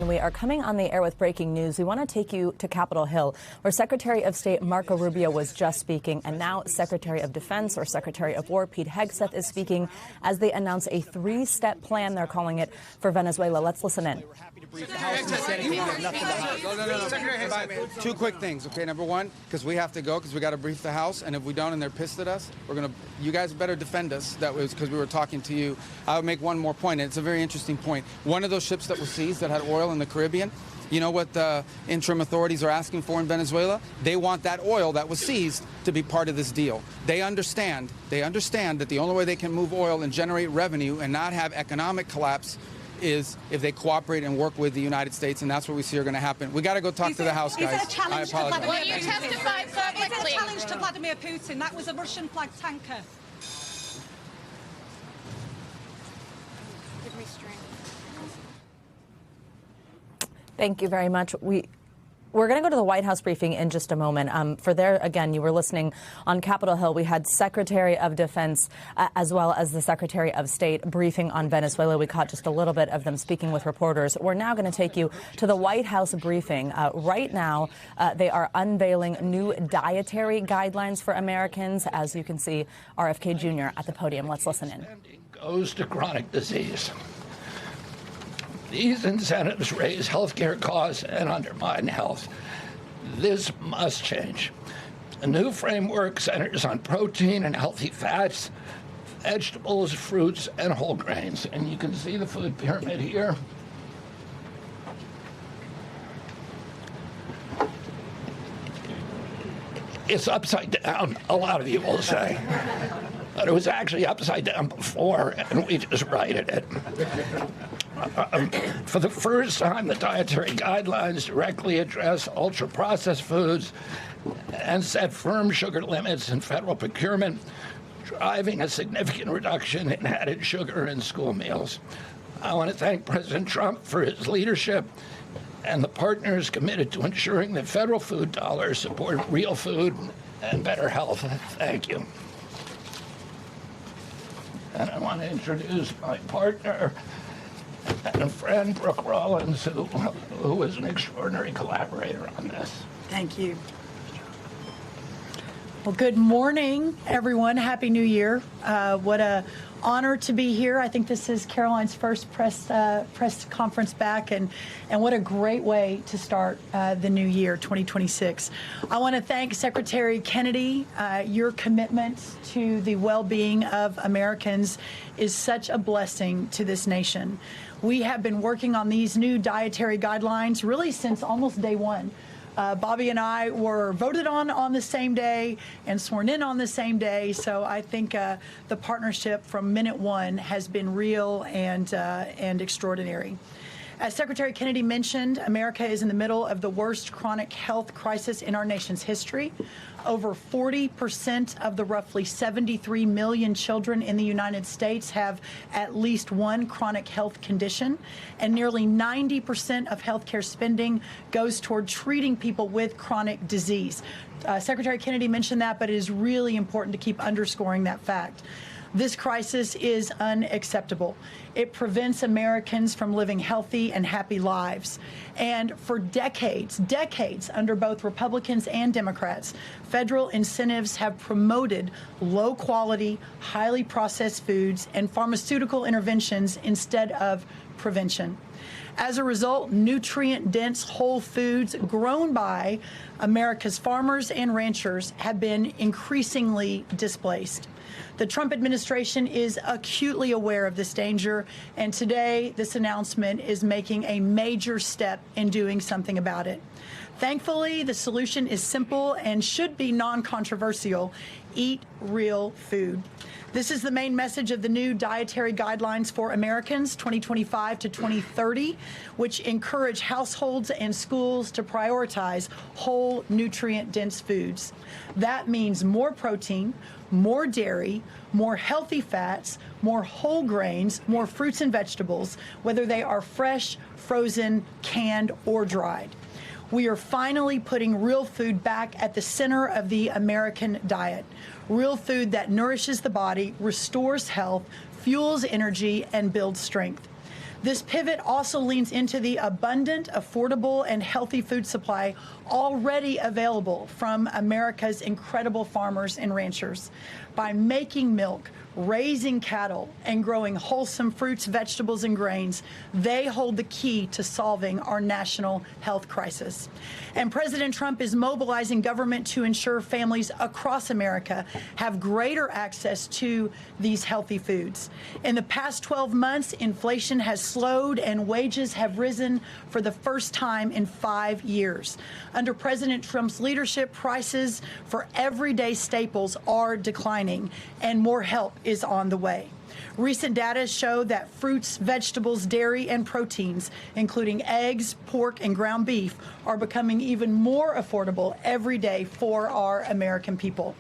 We are coming on the air with breaking news. We want to take you to Capitol Hill, where Secretary of State Marco Rubio was just speaking, and now Secretary of Defense or Secretary of War Pete Hegseth is speaking as they announce a three-step plan, they're calling it, for Venezuela. Let's listen in. Two quick things, okay? Number one, because we have to go, because we got to brief the House, and if we don't and they're pissed at us, you guys better defend us. That was because we were talking to you. I would make one more point, and it's a very interesting point. One of those ships that was seized that had oil in the Caribbean, you know what the interim authorities are asking for in Venezuela? They want that oil that was seized to be part of this deal. They understand that the only way they can move oil and generate revenue and not have economic collapse is if they cooperate and work with the United States, and that's what we see are going to happen. We got to go talk to the House, guys. I apologize. Will you testify publicly? Is it a challenge to Vladimir Putin? That was a Russian-flagged tanker. Give me strength. Thank you very much. We're going to go to the White House briefing in just a moment. For there, again, you were listening on Capitol Hill. We had Secretary of Defense as well as the Secretary of State briefing on Venezuela. We caught just a little bit of them speaking with reporters. We're now going to take you to the White House briefing. Right now, they are unveiling new dietary guidelines for Americans. As you can see, RFK Jr. at the podium. Let's listen in. Goes to chronic disease. These incentives raise healthcare costs and undermine health. This must change. A new framework centers on protein and healthy fats, vegetables, fruits, and whole grains. And you can see the food pyramid here. It's upside down, a lot of you will say. But it was actually upside down before, and we just righted it. For the first time, the dietary guidelines directly address ultra-processed foods and set firm sugar limits in federal procurement, driving a significant reduction in added sugar in school meals. I want to thank President Trump for his leadership and the partners committed to ensuring that federal food dollars support real food and better health. Thank you. And I want to introduce my partner and friend, Brooke Rollins, who is an extraordinary collaborator on this. Thank you. Well, good morning, everyone. Happy New Year. What a honor to be here. I think this is Caroline's first press conference back, and what a great way to start the new year, 2026. I want to thank Secretary Kennedy. Your commitment to the well-being of Americans is such a blessing to this nation. We have been working on these new dietary guidelines really since almost day one. Bobby and I were voted on the same day and sworn in on the same day. So I think the partnership from minute one has been real and extraordinary. As Secretary Kennedy mentioned, America is in the middle of the worst chronic health crisis in our nation's history. Over 40% of the roughly 73 million children in the United States have at least one chronic health condition, and nearly 90% of healthcare spending goes toward treating people with chronic disease. Secretary Kennedy mentioned that, but it is really important to keep underscoring that fact. This crisis is unacceptable. It prevents Americans from living healthy and happy lives. And for decades under both Republicans and Democrats, federal incentives have promoted low-quality, highly processed foods and pharmaceutical interventions instead of prevention. As a result, nutrient-dense whole foods grown by America's farmers and ranchers have been increasingly displaced. The Trump administration is acutely aware of this danger, and today this announcement is making a major step in doing something about it. Thankfully, the solution is simple and should be non-controversial. Eat real food. This is the main message of the new Dietary Guidelines for Americans 2025 to 2030, which encourage households and schools to prioritize whole, nutrient-dense foods. That means more protein, more dairy, more healthy fats, more whole grains, more fruits and vegetables, whether they are fresh, frozen, canned, or dried. We are finally putting real food back at the center of the American diet. Real food that nourishes the body, restores health, fuels energy, and builds strength. This pivot also leans into the abundant, affordable, and healthy food supply already available from America's incredible farmers and ranchers. By making milk, raising cattle, and growing wholesome fruits, vegetables, and grains, they hold the key to solving our national health crisis. And President Trump is mobilizing government to ensure families across America have greater access to these healthy foods. In the past 12 months, inflation has slowed and wages have risen for the first time in 5 years. Under President Trump's leadership, prices for everyday staples are declining, and more help is on the way. Recent data show that fruits, vegetables, dairy, and proteins, including eggs, pork, and ground beef, are becoming even more affordable every day for our American people.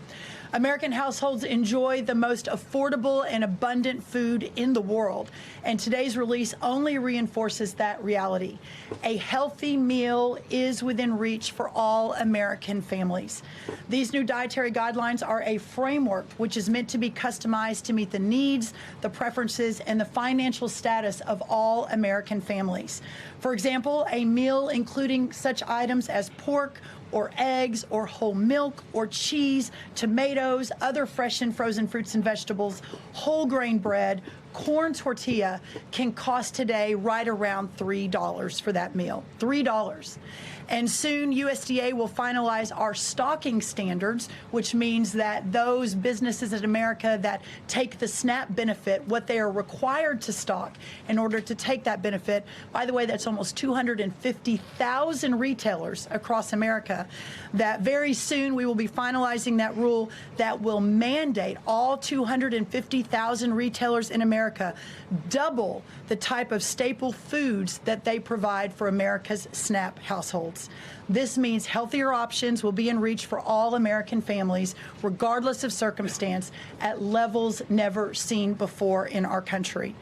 American households enjoy the most affordable and abundant food in the world, and today's release only reinforces that reality. A healthy meal is within reach for all American families. These new dietary guidelines are a framework which is meant to be customized to meet the needs, the preferences, and the financial status of all American families. For example, a meal including such items as pork, or eggs, or whole milk, or cheese, tomatoes, other fresh and frozen fruits and vegetables, whole grain bread, corn tortilla can cost today right around $3 for that meal. $3. And soon USDA will finalize our stocking standards, which means that those businesses in America that take the SNAP benefit, what they are required to stock in order to take that benefit, by the way, that's almost 250,000 retailers across America, that very soon we will be finalizing that rule that will mandate all 250,000 retailers in America double the type of staple foods that they provide for America's SNAP households. This means healthier options will be in reach for all American families, regardless of circumstance, at levels never seen before in our country.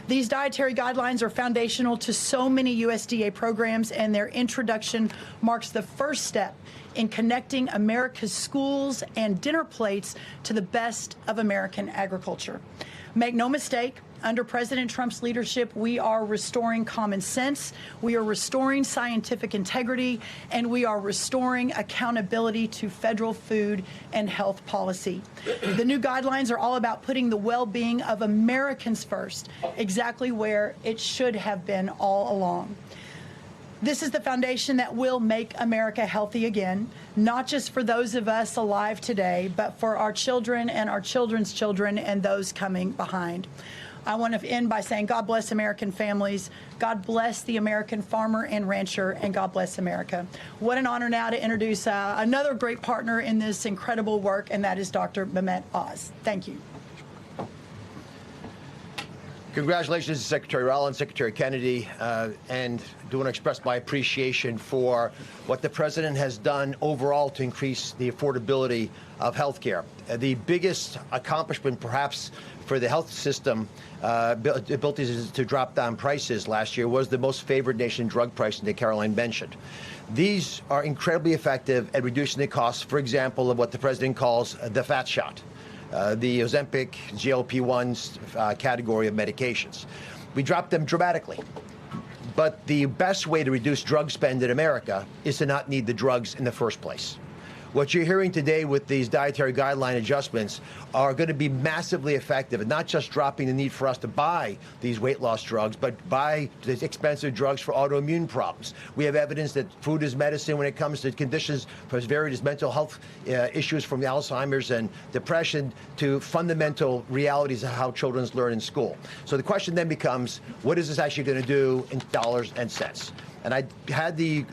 These dietary guidelines are foundational to so many USDA programs, and their introduction marks the first step in connecting America's schools and dinner plates to the best of American agriculture. Make no mistake, under President Trump's leadership, we are restoring common sense, we are restoring scientific integrity, and we are restoring accountability to federal food and health policy. The new guidelines are all about putting the well-being of Americans first, exactly where it should have been all along. This is the foundation that will make America healthy again, not just for those of us alive today, but for our children and our children's children and those coming behind. I want to end by saying God bless American families, God bless the American farmer and rancher, and God bless America. What an honor now to introduce another great partner in this incredible work, and that is Dr. Mehmet Oz. Thank you. Congratulations to Secretary Rollins, Secretary Kennedy, and do want to express my appreciation for what the President has done overall to increase the affordability of health care. The biggest accomplishment, perhaps, for the health system, ability to drop down prices last year was the most favored nation drug pricing that Caroline mentioned. These are incredibly effective at reducing the cost, for example, of what the President calls the fat shot. The Ozempic, GLP-1s category of medications. We dropped them dramatically. But the best way to reduce drug spend in America is to not need the drugs in the first place. What you're hearing today with these dietary guideline adjustments are going to be massively effective, and not just dropping the need for us to buy these weight loss drugs, but buy the expensive drugs for autoimmune problems. We have evidence that food is medicine when it comes to conditions as varied as mental health issues, from Alzheimer's and depression to fundamental realities of how children learn in school. So the question then becomes, what is this actually going to do in dollars and cents? And I had the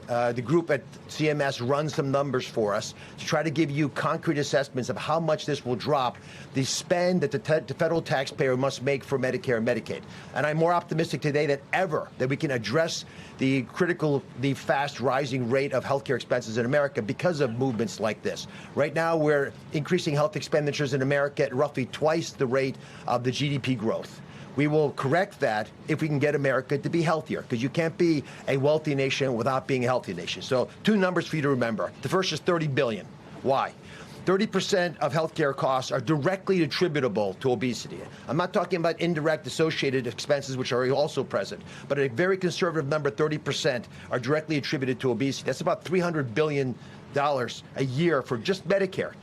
group at CMS run some numbers for us to try to give you concrete assessments of how much this will drop the spend that the federal taxpayer must make for Medicare and Medicaid. And I'm more optimistic today than ever that we can address the fast rising rate of healthcare expenses in America because of movements like this. Right now, we're increasing health expenditures in America at roughly twice the rate of the GDP growth. We will correct that if we can get America to be healthier, because you can't be a wealthy nation without being a healthy nation. So 2 numbers for you to remember. The first is $30 billion. Why? 30% of healthcare costs are directly attributable to obesity. I'm not talking about indirect associated expenses, which are also present, but a very conservative number, 30%, are directly attributed to obesity. That's about $300 billion a year for just Medicare,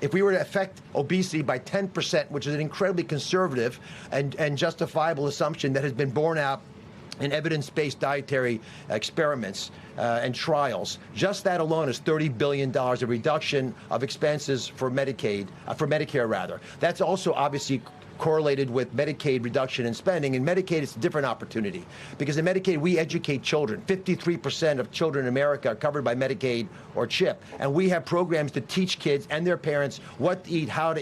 If we were to affect obesity by 10%, which is an incredibly conservative and justifiable assumption that has been borne out in evidence-based dietary experiments and trials, just that alone is $30 billion, a reduction of expenses for Medicare rather. That's also obviously correlated with Medicaid reduction in spending. In Medicaid, it's a different opportunity because in Medicaid, we educate children. 53% of children in America are covered by Medicaid or CHIP. And we have programs to teach kids and their parents what to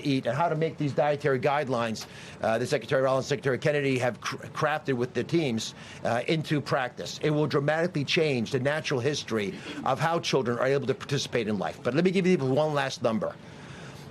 eat, and how to make these dietary guidelines that Secretary Rollins, Secretary Kennedy have crafted with the teams into practice. It will dramatically change the natural history of how children are able to participate in life. But let me give you one last number.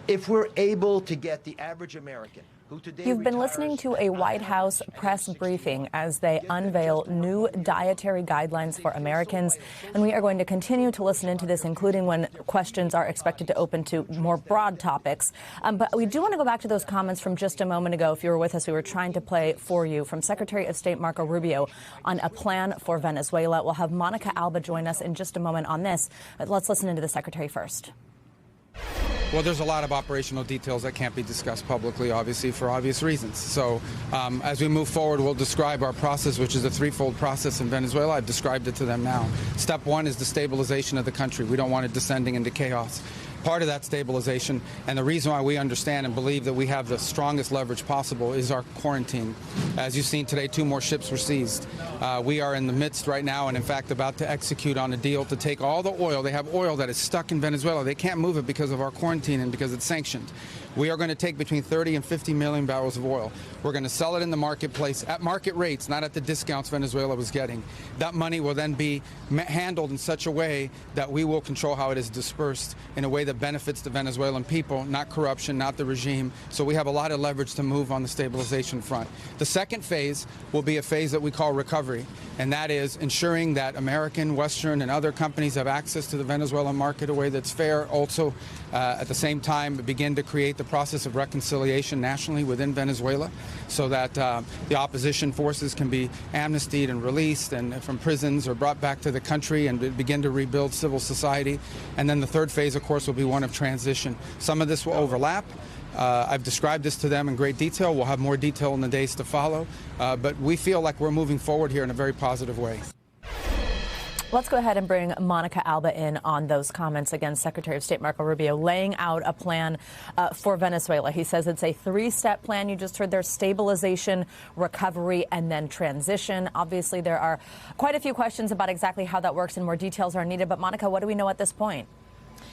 If we're able to get the average American who today You've been listening to a White House press briefing as they unveil new dietary guidelines for Americans. And we are going to continue to listen into this, including when questions are expected to open to more broad topics. But we do want to go back to those comments from just a moment ago. If you were with us, we were trying to play for you from Secretary of State Marco Rubio on a plan for Venezuela. We'll have Monica Alba join us in just a moment on this. But let's listen into the Secretary first. Well, there's a lot of operational details that can't be discussed publicly, obviously, for obvious reasons. So as we move forward, we'll describe our process, which is a threefold process in Venezuela. I've described it to them now. Step one is the stabilization of the country. We don't want it descending into chaos. Part of that stabilization, and the reason why we understand and believe that we have the strongest leverage possible, is our quarantine. As you've seen today, 2 more ships were seized. We are in the midst right now and, in fact, about to execute on a deal to take all the oil. They have oil that is stuck in Venezuela. They can't move it because of our quarantine and because it's sanctioned. We are going to take between 30 and 50 million barrels of oil. We're going to sell it in the marketplace at market rates, not at the discounts Venezuela was getting. That money will then be handled in such a way that we will control how it is dispersed in a way that benefits the Venezuelan people, not corruption, not the regime. So we have a lot of leverage to move on the stabilization front. The second phase will be a phase that we call recovery, and that is ensuring that American, Western, and other companies have access to the Venezuelan market in a way that's fair. Also, at the same time, begin to create the process of reconciliation nationally within Venezuela so that the opposition forces can be amnestied and released and from prisons or brought back to the country and begin to rebuild civil society. And then the third phase, of course, will be one of transition. Some of this will overlap. I've described this to them in great detail. We'll have more detail in the days to follow. But we feel like we're moving forward here in a very positive way. Let's go ahead and bring Monica Alba in on those comments. Again, Secretary of State Marco Rubio laying out a plan for Venezuela. He says it's a 3-step plan. You just heard there's stabilization, recovery, and then transition. Obviously, there are quite a few questions about exactly how that works and more details are needed. But Monica, what do we know at this point?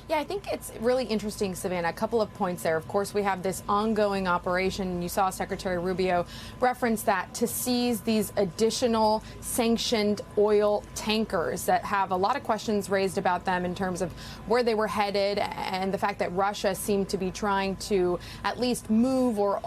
Yeah, I think it's really interesting, Savannah. A couple of points there. Of course, we have this ongoing operation. You saw Secretary Rubio reference that to seize these additional sanctioned oil tankers that have a lot of questions raised about them in terms of where they were headed and the fact that Russia seemed to be trying to at least move or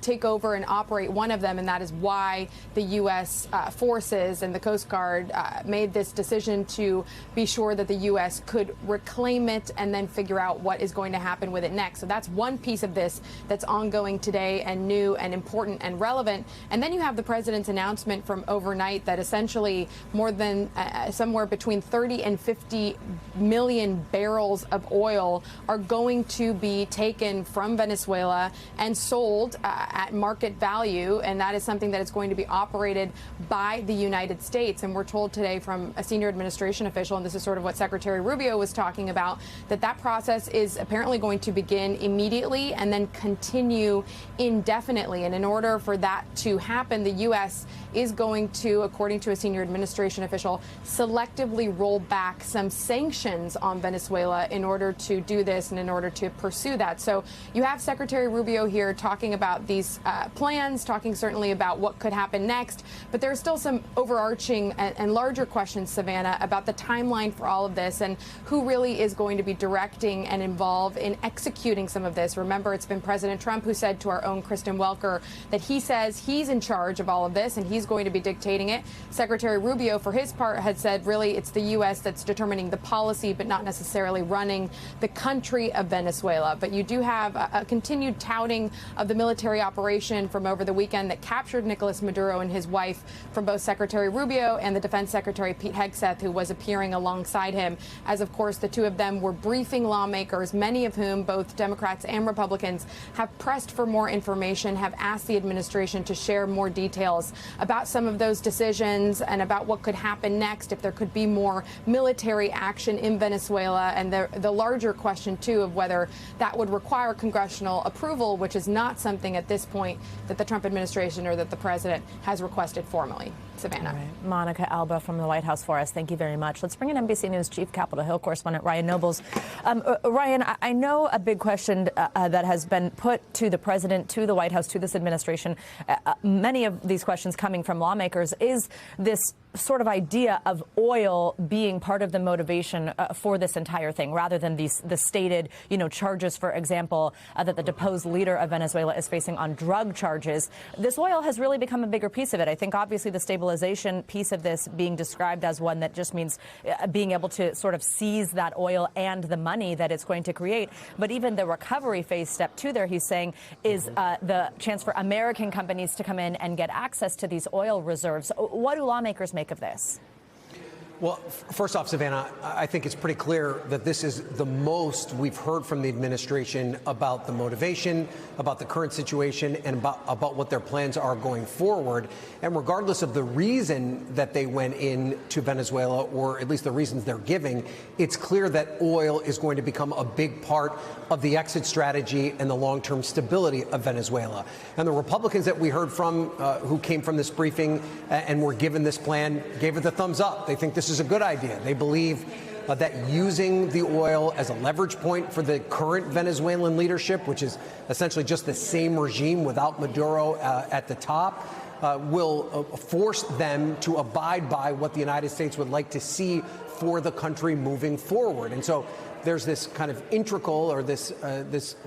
take over and operate one of them. And that is why the U.S. forces and the Coast Guard made this decision to be sure that the U.S. could reclaim it and then figure out what is going to happen with it next. So that's one piece of this that's ongoing today and new and important and relevant. And then you have the president's announcement from overnight that essentially more than somewhere between 30 and 50 million barrels of oil are going to be taken from Venezuela and sold at market value. And that is something that is going to be operated by the United States. And we're told today from a senior administration official, and this is sort of what Secretary Rubio was talking about, that process is apparently going to begin immediately and then continue indefinitely. And in order for that to happen, the U.S. is going to, according to a senior administration official, selectively roll back some sanctions on Venezuela in order to do this and in order to pursue that. So you have Secretary Rubio here talking about these plans, talking certainly about what could happen next. But there are still some overarching and larger questions, Savannah, about the timeline for all of this and who really is going to be directing and involved in executing some of this. Remember, it's been President Trump who said to our own Kristen Welker that he says he's in charge of all of this and he's going to be dictating it. Secretary Rubio, for his part, had said really it's the U.S. that's determining the policy, but not necessarily running the country of Venezuela. But you do have a continued touting of the military operation from over the weekend that captured Nicolas Maduro and his wife from both Secretary Rubio and the Defense Secretary Pete Hegseth, who was appearing alongside him, as of course the two of them were briefing lawmakers, many of whom, both Democrats and Republicans, have pressed for more information, have asked the administration to share more details about some of those decisions and about what could happen next if there could be more military action in Venezuela, and the larger question, too, of whether that would require congressional approval, which is not something at this point that the Trump administration or that the president has requested formally. Savannah. Right. Monica Alba from the White House for us. Thank you very much. Let's bring in NBC News Chief Capitol Hill correspondent Ryan Nobles. Ryan, I know a big question that has been put to the president, to the White House, to this administration, many of these questions coming from lawmakers, is this sort of idea of oil being part of the motivation for this entire thing, rather than the stated, charges, for example, that the deposed leader of Venezuela is facing on drug charges. This oil has really become a bigger piece of it. I think obviously the stabilization piece of this being described as one that just means being able to sort of seize that oil and the money that it's going to create. But even the recovery phase, step 2 there, he's saying, is the chance for American companies to come in and get access to these oil reserves. What do lawmakers make of this? Well, first off, Savannah, I think it's pretty clear that this is the most we've heard from the administration about the motivation, about the current situation, and about what their plans are going forward. And regardless of the reason that they went into Venezuela, or at least the reasons they're giving, it's clear that oil is going to become a big part of the exit strategy and the long-term stability of Venezuela. And the Republicans that we heard from, who came from this briefing and were given this plan, gave it the thumbs up. They think this is a good idea. They believe that using the oil as a leverage point for the current Venezuelan leadership, which is essentially just the same regime without Maduro at the top, will force them to abide by what the United States would like to see for the country moving forward. And so there's this kind of integral, or this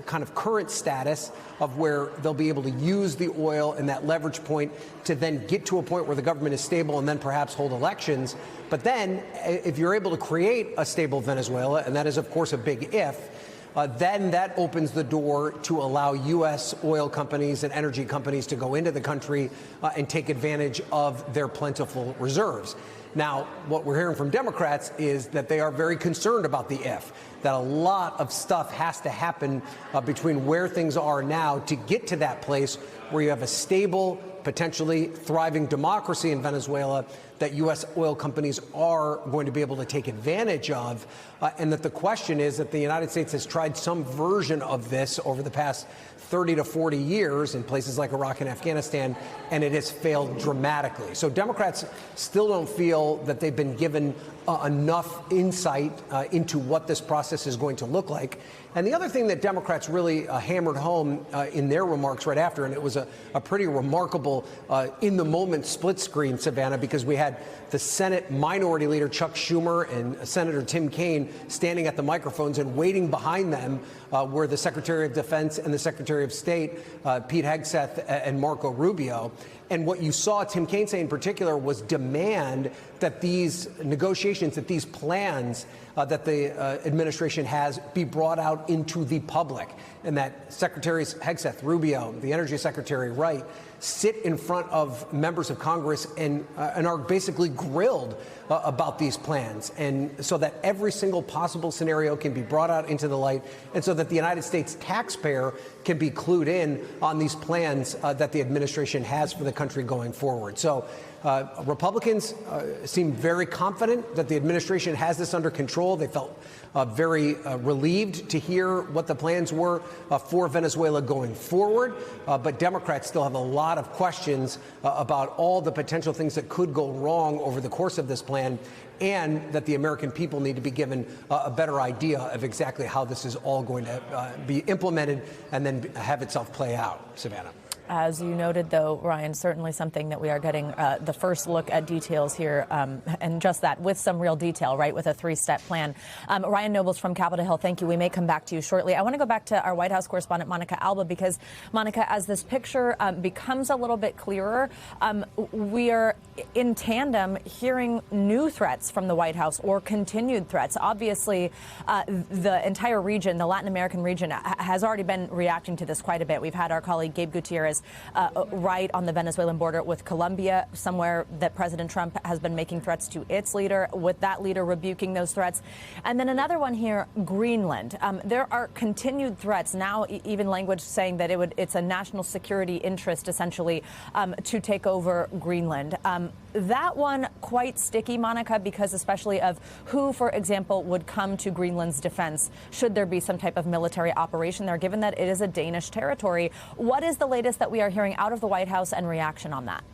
kind of current status of where they'll be able to use the oil and that leverage point to then get to a point where the government is stable and then perhaps hold elections. But then if you're able to create a stable Venezuela, and that is, of course, a big if, then that opens the door to allow U.S. oil companies and energy companies to go into the country and take advantage of their plentiful reserves. Now, what we're hearing from Democrats is that they are very concerned about the if, that a lot of stuff has to happen between where things are now to get to that place where you have a stable, potentially thriving democracy in Venezuela that U.S. oil companies are going to be able to take advantage of, and that the question is that the United States has tried some version of this over the past 30 to 40 years in places like Iraq and Afghanistan, and it has failed dramatically. So Democrats still don't feel that they've been given enough insight into what this process is going to look like. And the other thing that Democrats really hammered home in their remarks right after, and it was a pretty remarkable in-the-moment split screen, Savannah, because we had the Senate Minority Leader Chuck Schumer and Senator Tim Kaine standing at the microphones, and waiting behind them were the Secretary of Defense and the Secretary of State, Pete Hegseth and Marco Rubio. And what you saw Tim Kaine say in particular was demand that these negotiations, that these plans that the administration has be brought out into the public, and that Secretaries Hegseth, Rubio, the Energy Secretary Wright, sit in front of members of Congress and are basically grilled about these plans, and so that every single possible scenario can be brought out into the light, and so that the United States taxpayer can be clued in on these plans that the administration has for the country going forward. So Republicans seem very confident that the administration has this under control. They felt very relieved to hear what the plans were for Venezuela going forward. But Democrats still have a lot of questions about all the potential things that could go wrong over the course of this plan, and that the American people need to be given a better idea of exactly how this is all going to be implemented and then have itself play out. Savannah. As you noted, though, Ryan, certainly something that we are getting the first look at details here, and just that with some real detail, right, with a three-step plan. Ryan Nobles from Capitol Hill, thank you. We may come back to you shortly. I want to go back to our White House correspondent, Monica Alba, because, Monica, as this picture becomes a little bit clearer, we are in tandem hearing new threats from the White House or continued threats. Obviously, the entire region, the Latin American region, has already been reacting to this quite a bit. We've had our colleague Gabe Gutierrez right on the Venezuelan border with Colombia, somewhere that President Trump has been making threats to its leader, with that leader rebuking those threats. And then another one here, Greenland. There are continued threats, now even language saying that it's a national security interest, essentially, to take over Greenland. That one quite sticky, Monica, because especially of who, for example, would come to Greenland's defense should there be some type of military operation there, given that it is a Danish territory. What is the latest that we are hearing out of the White House and reaction on that?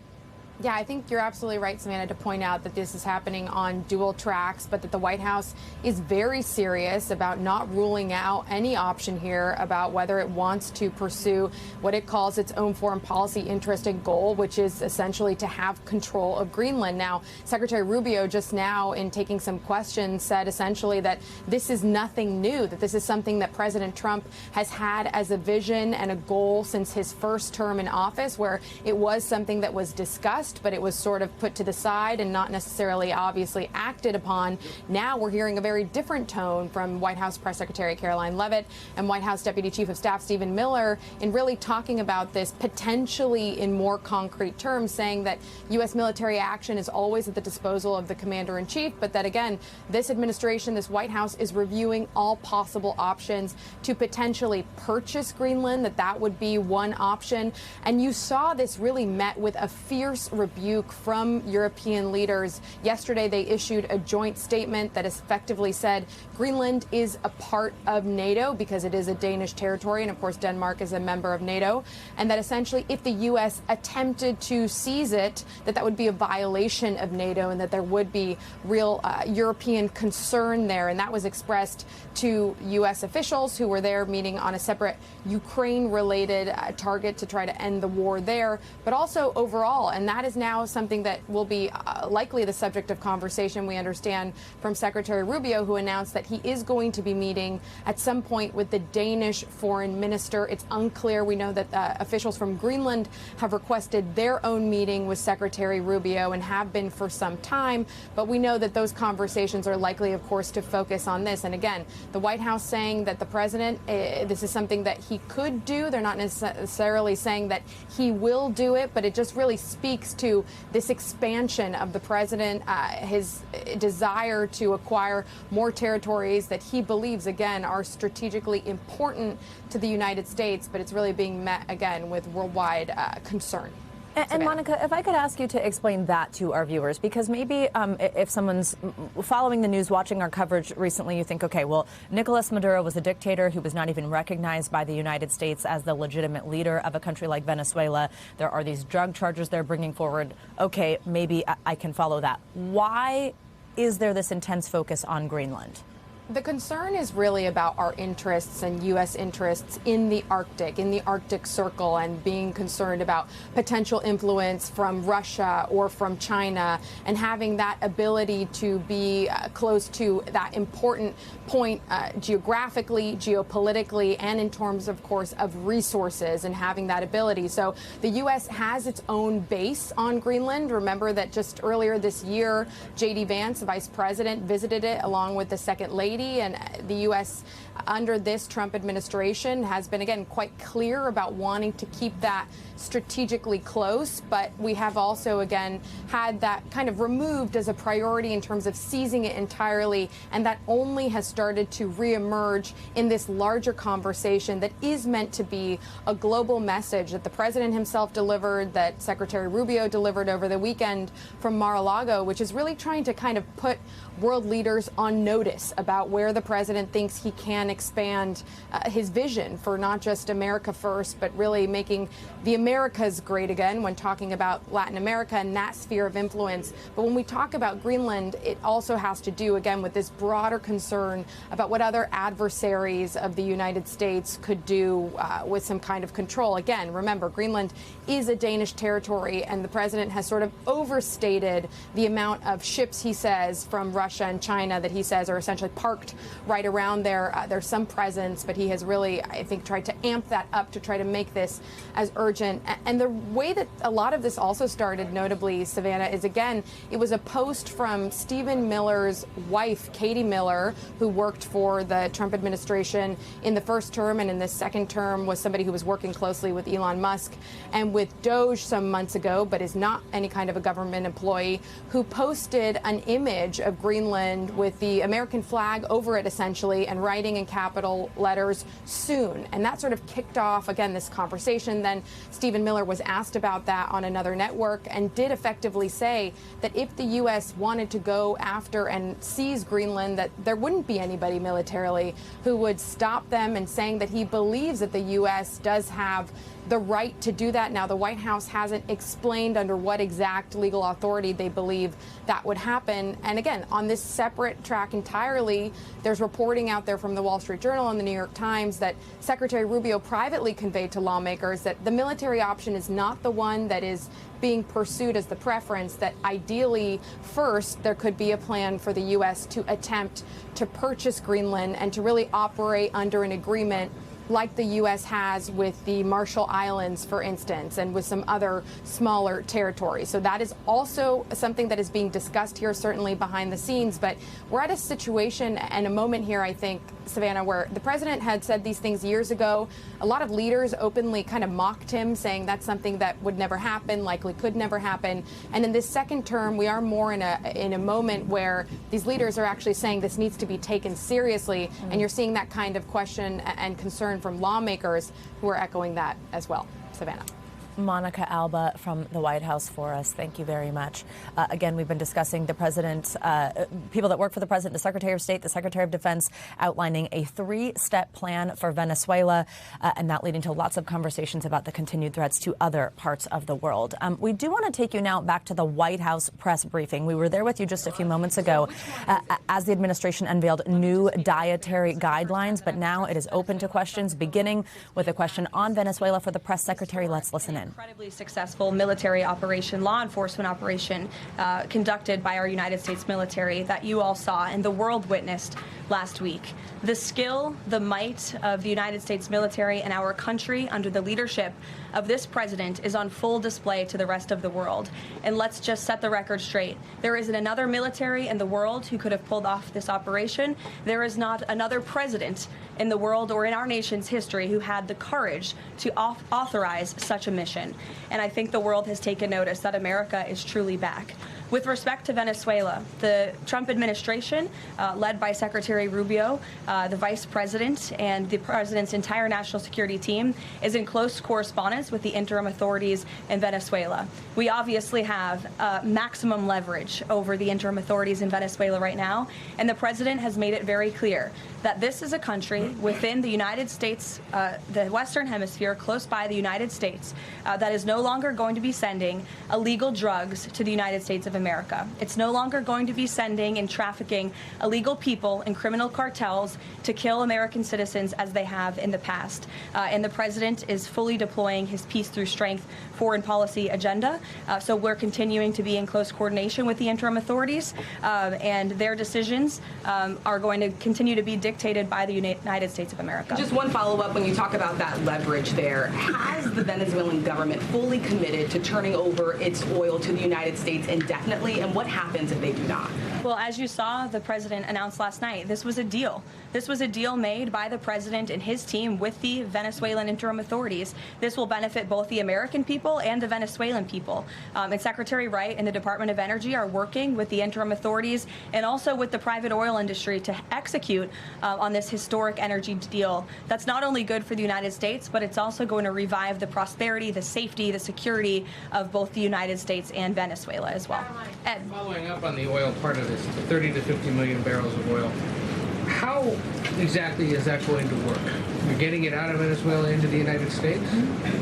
Yeah, I think you're absolutely right, Savannah, to point out that this is happening on dual tracks, but that the White House is very serious about not ruling out any option here about whether it wants to pursue what it calls its own foreign policy interest and goal, which is essentially to have control of Greenland. Now, Secretary Rubio just now, in taking some questions, said essentially that this is nothing new, that this is something that President Trump has had as a vision and a goal since his first term in office, where it was something that was discussed, but it was sort of put to the side and not necessarily obviously acted upon. Now we're hearing a very different tone from White House Press Secretary Caroline Leavitt and White House Deputy Chief of Staff Stephen Miller in really talking about this potentially in more concrete terms, saying that U.S. military action is always at the disposal of the commander-in-chief, but that, again, this administration, this White House, is reviewing all possible options to potentially purchase Greenland, that would be one option. And you saw this really met with a fierce rebuke from European leaders. Yesterday, they issued a joint statement that effectively said Greenland is a part of NATO because it is a Danish territory, and of course Denmark is a member of NATO, and that essentially if the U.S. attempted to seize it, that would be a violation of NATO and that there would be real European concern there. And that was expressed to U.S. officials who were there meeting on a separate Ukraine-related target to try to end the war there, but also overall. And that is now something that will be likely the subject of conversation, we understand, from Secretary Rubio, who announced that he is going to be meeting at some point with the Danish foreign minister. It's unclear. We know that officials from Greenland have requested their own meeting with Secretary Rubio and have been for some time. But we know that those conversations are likely, of course, to focus on this. And again, the White House saying that the president, this is something that he could do. They're not necessarily saying that he will do it, but it just really speaks to this expansion of the president, his desire to acquire more territories that he believes, again, are strategically important to the United States, but it's really being met, again, with worldwide concern. And Monica, if I could ask you to explain that to our viewers, because maybe if someone's following the news, watching our coverage recently, you think, okay, well, Nicolas Maduro was a dictator who was not even recognized by the United States as the legitimate leader of a country like Venezuela. There are these drug charges they're bringing forward. Okay, maybe I can follow that. Why is there this intense focus on Greenland? The concern is really about our interests and U.S. interests in the Arctic Circle, and being concerned about potential influence from Russia or from China, and having that ability to be close to that important point geographically, geopolitically, and in terms, of course, of resources, and having that ability. So the U.S. has its own base on Greenland. Remember that just earlier this year, J.D. Vance, the vice president, visited it along with the second lady. And the U.S. under this Trump administration has been, again, quite clear about wanting to keep that strategically close. But we have also, again, had that kind of removed as a priority in terms of seizing it entirely. And that only has started to reemerge in this larger conversation that is meant to be a global message that the president himself delivered, that Secretary Rubio delivered over the weekend from Mar-a-Lago, which is really trying to kind of put world leaders on notice about where the president thinks he can expand his vision for not just America first, but really making the Americas great again when talking about Latin America and that sphere of influence. But when we talk about Greenland, it also has to do, again, with this broader concern about what other adversaries of the United States could do with some kind of control. Again, remember, Greenland is a Danish territory, and the president has sort of overstated the amount of ships, he says, from Russia and China that he says are essentially parked right around there. There's some presence, but he has really, I think, tried to amp that up to try to make this as urgent. And the way that a lot of this also started, notably, Savannah, is, again, it was a post from Stephen Miller's wife, Katie Miller, who worked for the Trump administration in the first term, and in the second term was somebody who was working closely with Elon Musk and with Doge some months ago, but is not any kind of a government employee, who posted an image of Greenland with the American flag over it, essentially, and writing in capital letters, "soon." And that sort of kicked off, again, this conversation. Then Stephen Miller was asked about that on another network and did effectively say that if the U.S. wanted to go after and seize Greenland, that there wouldn't be anybody militarily who would stop them, and saying that he believes that the U.S. does have the right to do that. Now, the White House hasn't explained under what exact legal authority they believe that would happen. And again, on this separate track entirely, there's reporting out there from the Wall Street Journal and the New York Times that Secretary Rubio privately conveyed to lawmakers that the military option is not the one that is being pursued as the preference, that ideally first there could be a plan for the U.S. to attempt to purchase Greenland and to really operate under an agreement like the U.S. has with the Marshall Islands, for instance, and with some other smaller territories. So that is also something that is being discussed here, certainly behind the scenes. But we're at a situation and a moment here, I think, Savannah, where the president had said these things years ago. A lot of leaders openly kind of mocked him, saying that's something that would never happen, likely could never happen. And in this second term, we are more in a moment where these leaders are actually saying this needs to be taken seriously. And you're seeing that kind of question and concern from lawmakers who are echoing that as well. Savannah. Monica Alba from the White House for us. Thank you very much. Again, we've been discussing the president, people that work for the president, the Secretary of State, the Secretary of Defense, outlining a 3-step plan for Venezuela, and that leading to lots of conversations about the continued threats to other parts of the world. We do want to take you now back to the White House press briefing. We were there with you just a few moments ago as the administration unveiled new dietary guidelines, but now it is open to questions, beginning with a question on Venezuela for the press secretary. Let's listen in. Incredibly successful military operation, law enforcement operation conducted by our United States military that you all saw and the world witnessed last week. The skill, the might of the United States military and our country under the leadership of this president is on full display to the rest of the world. And let's just set the record straight. There isn't another military in the world who could have pulled off this operation. There is not another president in the world or in our nation's history who had the courage to authorize such a mission. And I think the world has taken notice that America is truly back. With respect to Venezuela, the Trump administration, led by Secretary Rubio, the vice president, and the president's entire national security team, is in close correspondence with the interim authorities in Venezuela. We obviously have maximum leverage over the interim authorities in Venezuela right now, and the president has made it very clear that this is a country within the United States, the Western Hemisphere, close by the United States, that is no longer going to be sending illegal drugs to the United States of America. It's no longer going to be sending and trafficking illegal people and criminal cartels to kill American citizens as they have in the past. And the president is fully deploying his peace through strength foreign policy agenda. So we're continuing to be in close coordination with the interim authorities, and their decisions are going to continue to be dictated by the United States of America. Just one follow-up, when you talk about that leverage there, has the Venezuelan government fully committed to turning over its oil to the United States indefinitely, and what happens if they do not? Well, as you saw, the president announced last night, this was a deal. This was a deal made by the president and his team with the Venezuelan interim authorities. This will benefit both the American people and the Venezuelan people. And Secretary Wright and the Department of Energy are working with the interim authorities and also with the private oil industry to execute on this historic energy deal. That's not only good for the United States, but it's also going to revive the prosperity, the safety, the security of both the United States and Venezuela as well. Ed. Following up on the oil part of this 30 to 50 million barrels of oil. How exactly is that going to work? You're getting it out of Venezuela into the United States?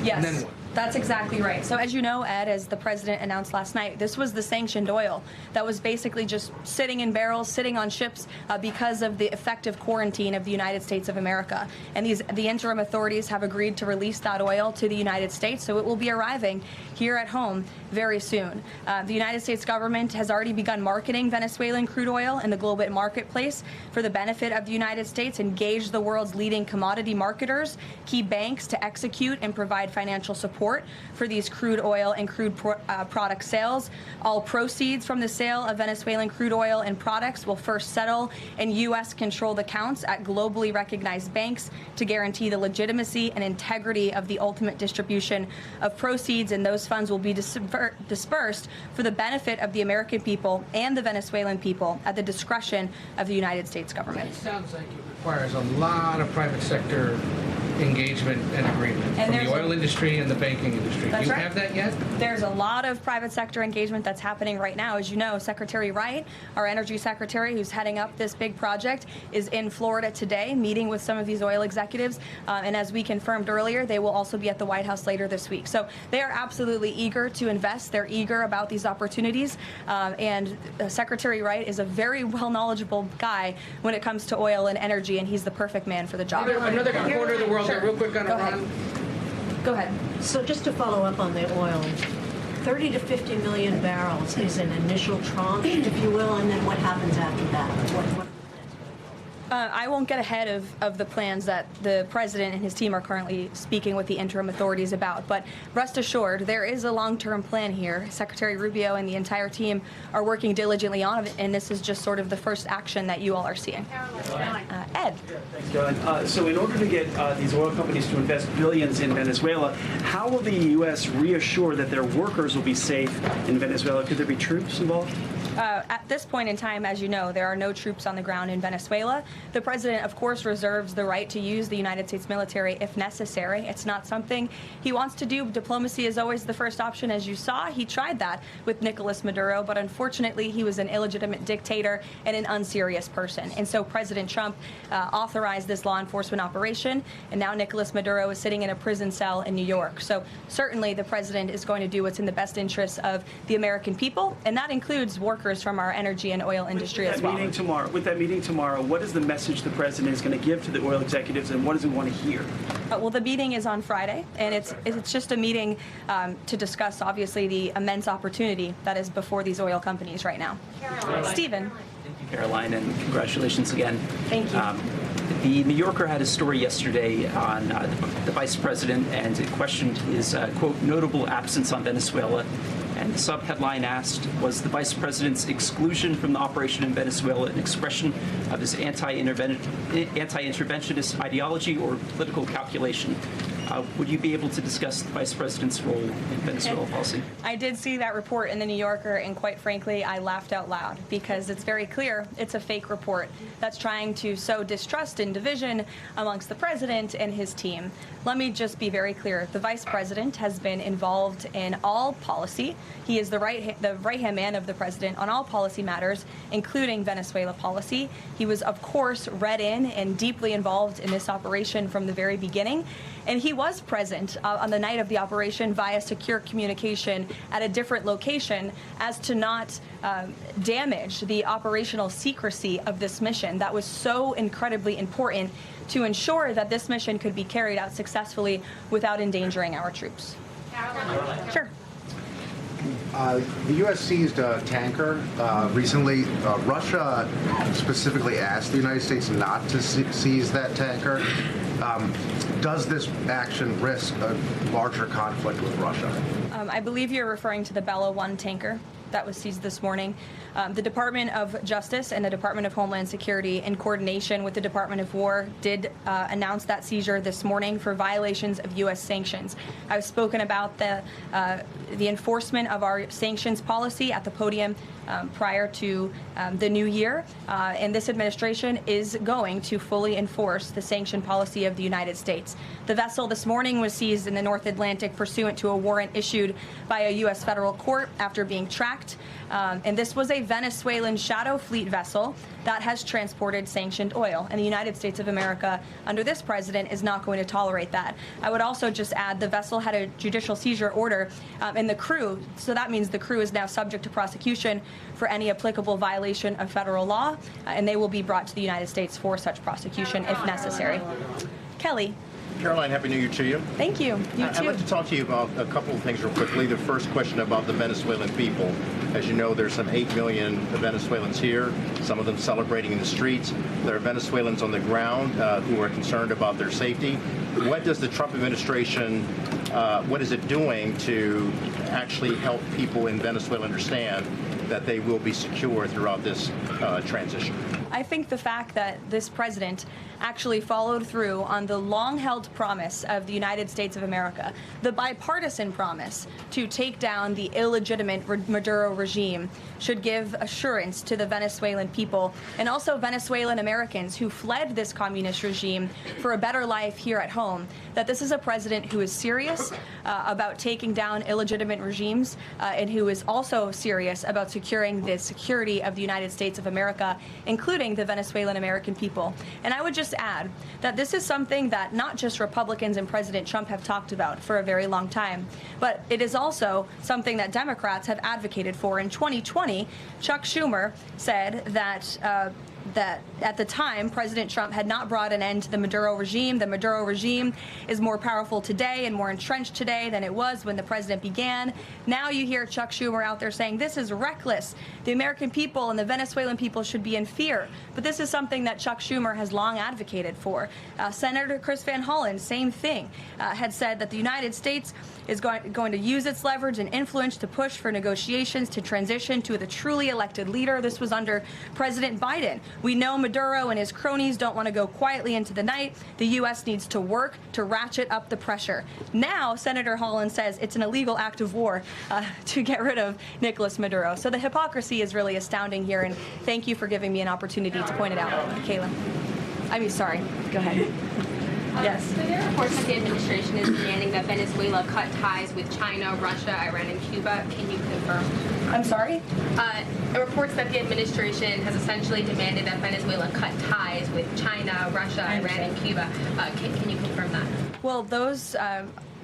Yes. And then what? That's exactly right. So as you know, Ed, as the president announced last night, this was the sanctioned oil that was basically just sitting in barrels, sitting on ships because of the effective quarantine of the United States of America. And the interim authorities have agreed to release that oil to the United States, so it will be arriving here at home very soon. The United States government has already begun marketing Venezuelan crude oil in the global marketplace for the benefit of the United States, engaged the world's leading commodity marketers, key banks to execute and provide financial support for these crude oil and crude product sales. All proceeds from the sale of Venezuelan crude oil and products will first settle in U.S.-controlled accounts at globally recognized banks to guarantee the legitimacy and integrity of the ultimate distribution of proceeds, and those funds will be dispersed for the benefit of the American people and the Venezuelan people at the discretion of the United States government. It sounds like it requires a lot of private sector engagement and agreement from the oil industry and the banking industry. Do you have that yet? There's a lot of private sector engagement that's happening right now. As you know, Secretary Wright, our energy secretary who's heading up this big project, is in Florida today meeting with some of these oil executives. And as we confirmed earlier, they will also be at the White House later this week. So they are absolutely eager to invest. They're eager about these opportunities. And Secretary Wright is a very knowledgeable guy when it comes to oil and energy, and he's the perfect man for the job. Another corner of the world that real quick on Iran. Go ahead. So just to follow up on the oil, 30 to 50 million barrels is an initial tranche, if you will, and then what happens after that? What I won't get ahead of the plans that the president and his team are currently speaking with the interim authorities about, but rest assured, there is a long-term plan here. Secretary Rubio and the entire team are working diligently on it, and this is just sort of the first action that you all are seeing. Ed. Thanks, Caroline. So in order to get these oil companies to invest billions in Venezuela, how will the U.S. reassure that their workers will be safe in Venezuela? Could there be troops involved? At this point in time, as you know, there are no troops on the ground in Venezuela. The president, of course, reserves the right to use the United States military if necessary. It's not something he wants to do. Diplomacy is always the first option. As you saw, he tried that with Nicolas Maduro, but unfortunately, he was an illegitimate dictator and an unserious person. And so President Trump authorized this law enforcement operation, and now Nicolas Maduro is sitting in a prison cell in New York. So certainly the president is going to do what's in the best interests of the American people, and that includes workers from our energy and oil industry as well. With that meeting tomorrow, what is the message the president is going to give to the oil executives, and what does he want to hear? Well, the meeting is on Friday, and it's just a meeting to discuss, obviously, the immense opportunity that is before these oil companies right now. Stephen. Thank you, Caroline, and congratulations again. Thank you. The New Yorker had a story yesterday on the vice president, and it questioned his, quote, notable absence on Venezuela. And the sub-headline asked, was the vice president's exclusion from the operation in Venezuela an expression of his anti-interventionist ideology or political calculation? Would you be able to discuss the vice president's role in Venezuela policy? I did see that report in the New Yorker, and quite frankly, I laughed out loud because it's very clear it's a fake report that's trying to sow distrust and division amongst the president and his team. Let me just be very clear. The vice president has been involved in all policy. He is the right-hand man of the president on all policy matters, including Venezuela policy. He was, of course, read in and deeply involved in this operation from the very beginning. And he was present on the night of the operation via secure communication at a different location as to not damage the operational secrecy of this mission that was so incredibly important to ensure that this mission could be carried out successfully without endangering our troops. Sure. The U.S. seized a tanker recently. Russia specifically asked the United States not to seize that tanker. Does this action risk a larger conflict with Russia? I believe you're referring to the Bella 1 tanker that was seized this morning. The Department of Justice and the Department of Homeland Security, in coordination with the Department of War, did announce that seizure this morning for violations of U.S. sanctions. I've spoken about the enforcement of our sanctions policy at the podium prior to the new year. And this administration is going to fully enforce the sanction policy of the United States. The vessel this morning was seized in the North Atlantic pursuant to a warrant issued by a U.S. federal court after being tracked. And this was a Venezuelan shadow fleet vessel that has transported sanctioned oil. And the United States of America, under this president, is not going to tolerate that. I would also just add the vessel had a judicial seizure order and the crew, so that means the crew is now subject to prosecution for any applicable violation of federal law, and they will be brought to the United States for such prosecution if necessary. Kelly. Caroline, Happy New Year to you. Thank you. You too. I'd like to talk to you about a couple of things real quickly. The first question about the Venezuelan people. As you know, there's some 8 million Venezuelans here, some of them celebrating in the streets. There are Venezuelans on the ground who are concerned about their safety. What does the Trump administration, what is it doing to actually help people in Venezuela understand that they will be secure throughout this transition? I think the fact that this president actually followed through on the long-held promise of the United States of America, the bipartisan promise to take down the illegitimate Maduro regime, should give assurance to the Venezuelan people and also Venezuelan Americans who fled this communist regime for a better life here at home, that this is a president who is serious about taking down illegitimate regimes and who is also serious about securing the security of the United States of America, including the Venezuelan American people. And I would just add that this is something that not just Republicans and President Trump have talked about for a very long time, but it is also something that Democrats have advocated for. In 2020, Chuck Schumer said that at the time, President Trump had not brought an end to the Maduro regime. The Maduro regime is more powerful today and more entrenched today than it was when the president began. Now you hear Chuck Schumer out there saying this is reckless. The American people and the Venezuelan people should be in fear. But this is something that Chuck Schumer has long advocated for. Senator Chris Van Hollen, same thing, had said that the United States is going to use its leverage and influence to push for negotiations to transition to the truly elected leader. This was under President Biden. We know Maduro and his cronies don't want to go quietly into the night. The U.S. needs to work to ratchet up the pressure. Now, Senator Holland says it's an illegal act of war to get rid of Nicolas Maduro. So the hypocrisy is really astounding here, and thank you for giving me an opportunity to point it out, Kayla. Sorry. Go ahead. Yes. So there are reports that the administration is demanding that Venezuela cut ties with China, Russia, Iran, and Cuba. Can you confirm? I'm sorry? Reports that the administration has essentially demanded that Venezuela cut ties with China, Russia, Iran, and Cuba. Can you confirm that? Well, those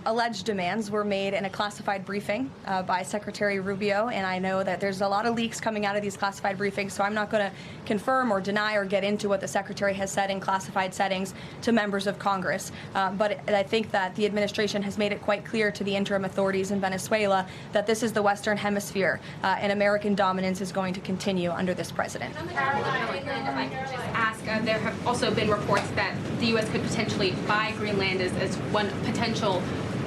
alleged demands were made in a classified briefing by Secretary Rubio, and I know that there's a lot of leaks coming out of these classified briefings, so I'm not going to confirm or deny or get into what the Secretary has said in classified settings to members of Congress. But I think that the administration has made it quite clear to the interim authorities in Venezuela that this is the Western Hemisphere, and American dominance is going to continue under this president. If I could just ask, there have also been reports that the U.S. could potentially buy Greenland as one potential